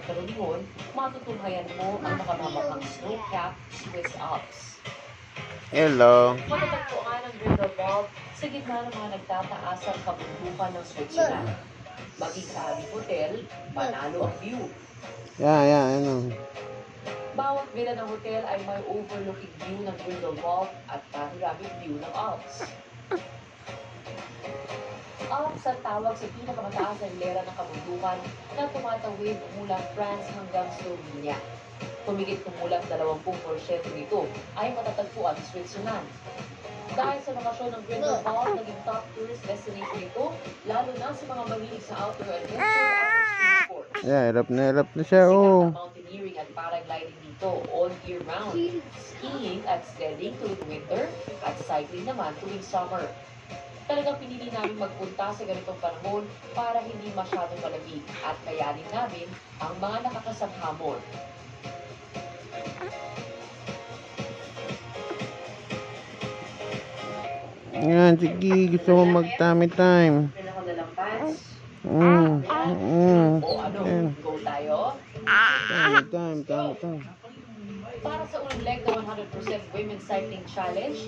karuniwan, matutunghayan mo ang nakamamakang snow-capped Swiss Alps. Hello. Matatagpuan ang Grindelwald sa gitna ng mga nagtataasang kabundukan ng Switzerland. Maging sa aming hotel, manalo ang view. Ano. Bawat villa ng hotel ay may overlooking view ng Grindelwald at panoramic view ng Alps. Alps ang tawag sa pinakamataas na hilera ng kabundukan na tumatawid mula France hanggang Slovenia. Humigit kumulang 20% nito ay matatagpuan sa Switzerland. Dahil sa lokasyon ng Grindelwald, naging top tourist destination ito, lalo na sa mga mahilig sa outdoor adventure at extreme sports. Hirap na siya, Sikat oh. ang mountaineering at paragliding dito all year round. Skiing at sledding tuwing winter at cycling naman tuwing summer. Talagang pinili namin magpunta sa ganitong panahon para hindi masyadong malamig at kayanin namin ang mga nakakasanghamon. Yan, sige. Gusto mo mag-tummy time. Kailangan na lang pants. O ano, go tayo? Tummy time. Para sa unang leg na 100% Women's Cycling Challenge,